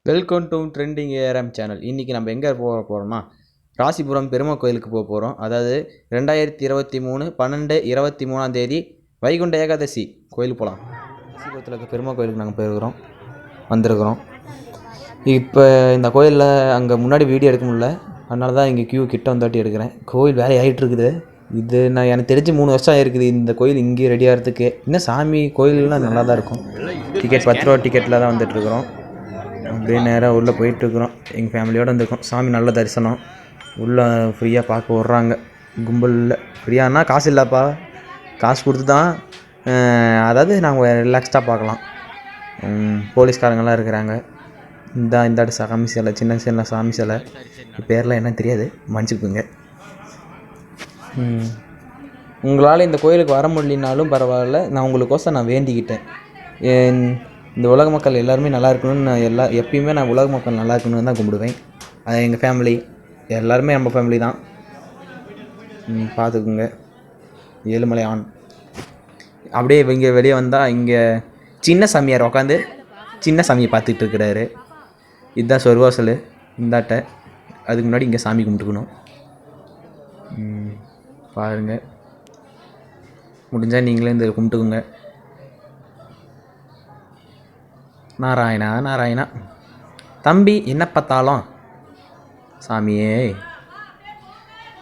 Welcome to trending ARM channel. இன்றைக்கி நம்ம எங்கே போகிறோம்னா ராசிபுரம் பெருமாள் கோயிலுக்கு போகிறோம். அதாவது 2023 12/23 வைகுண்ட ஏகாதசி கோயிலுக்கு போகலாம். ராசிபுரத்தில் இருக்க பெருமாள் கோயிலுக்கு நாங்கள் வந்திருக்கிறோம். இப்போ இந்த கோயிலில் அங்கே முன்னாடி வீடியோ எடுக்க முடியல, அதனால தான் இங்கே கிட்ட வந்தாட்டி எடுக்கிறேன். கோயில் வேலை ஆகிட்டு இருக்குது. இது எனக்கு தெரிஞ்சு 3 வருஷம் ஆகிருக்குது இந்த கோயில் இங்கே ரெடி ஆகிறதுக்கு. இன்னும் சாமி கோயிலெலாம் நல்லா தான் இருக்கும். டிக்கெட் 10 ரூபா டிக்கெட்டில் தான் வந்துட்டுருக்குறோம். அப்படியே நேராக உள்ளே போயிட்டுருக்குறோம். எங்கள் ஃபேமிலியோடு வந்திருக்கோம். சாமி நல்ல தரிசனம், உள்ளே ஃப்ரீயாக பார்க்க விட்றாங்க. கும்பலில் ஃப்ரீயானா காசு இல்லைப்பா, காசு கொடுத்து தான், அதாவது நாங்கள் ரிலாக்ஸ்டாக பார்க்கலாம். போலீஸ்காரங்களாம் இருக்கிறாங்க. இந்த சாமி சிலை, சின்ன சாமி சிலை, பேர்லாம் என்ன தெரியாது, மன்னிச்சுக்குங்க. உங்களால் இந்த கோயிலுக்கு வர முடியலனாலும் பரவாயில்ல, நான் உங்களுக்கோசம் நான் வேண்டிக்கிட்டேன். இந்த உலக மக்கள் எல்லாருமே நல்லா இருக்கணும்னு நான் எப்பயுமே நான் உலக மக்கள் நல்லா இருக்கணும்னு தான் கும்பிடுவேன். அது எங்கள் ஃபேமிலி, எல்லாருமே நம்ம ஃபேமிலி தான். பார்த்துக்குங்க. ஏழுமலை ஆண். அப்படியே இங்கே வெளியே வந்தால் இங்கே சின்ன சாமியார் உட்காந்து சின்ன சாமியை பார்த்துட்டு இருக்கிறாரு. இதுதான் சொர்வாசல். இந்தாட்ட அதுக்கு முன்னாடி இங்கே சாமி கும்பிட்டுக்கணும். பாருங்கள், முடிஞ்சால் நீங்களே இந்த கும்பிட்டுக்குங்க. நாராயணா நாராயணா. தம்பி என்ன பார்த்தாலும் சாமியே.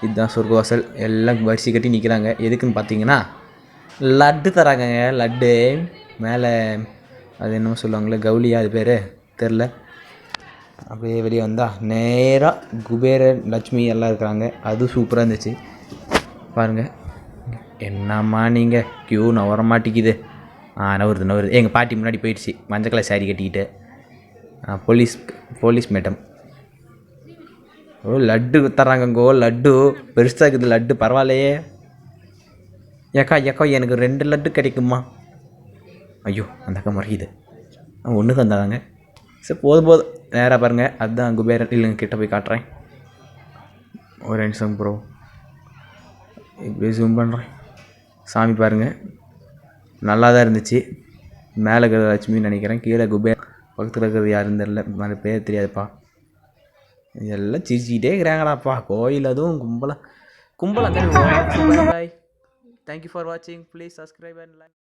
இதுதான் சொர்க்கவாசல். எல்லாம் வரிசை கட்டி நிற்கிறாங்க. எதுக்குன்னு பார்த்தீங்கன்னா லட்டு தராங்கங்க. லட்டு மேலே அது என்னமோ சொல்லுவாங்களே, கவுலியா, அது பேர் தெரில. அப்படியே வெளியே வந்தால் நேராக குபேரன் லட்சுமி எல்லாம் இருக்கிறாங்க. அது சூப்பராக இருந்துச்சு. பாருங்கள், என்னம்மா நீங்கள் க்யூ நவர மாட்டேங்குது. நவருது. எங்கள் பாட்டி முன்னாடி போயிடுச்சு, மஞ்சள் கலர் சாரி கட்டிக்கிட்டு. Police madam. லட்டு தர்றாங்கங்கோ. லட்டு பெருசாக இருக்குது. லட்டு பரவாயில்லையே. ஏக்கா எனக்கு 2 லட்டு கிடைக்குமா? ஐயோ, அந்த அக்கா முறையுது. ஒன்று தந்தாங்க. சரி, போதும் நேராக பாருங்கள். அதுதான் குபேரன். இல்லைங்க, கிட்ட போய் காட்டுறேன். ஒரு நிமிஷம் ப்ரோ, இப்படியே ஜூம் பண்ணுறேன். சாமி பாருங்கள், நல்லா தான் இருந்துச்சு. மேலே இருக்கிற லட்சுமின்னு நினைக்கிறேன், கீழே குபேர், பக்கத்தில் இருக்கிறது யாருன்னு தெரில, அந்த பேர் தெரியாதுப்பா. எல்லாம் சிரிச்சிக்கிட்டே இருக்கிறாங்களாப்பா. கோயில் அதுவும் கும்பலாக. பாய். தேங்க்யூ ஃபார் வாட்சிங். Please subscribe and like.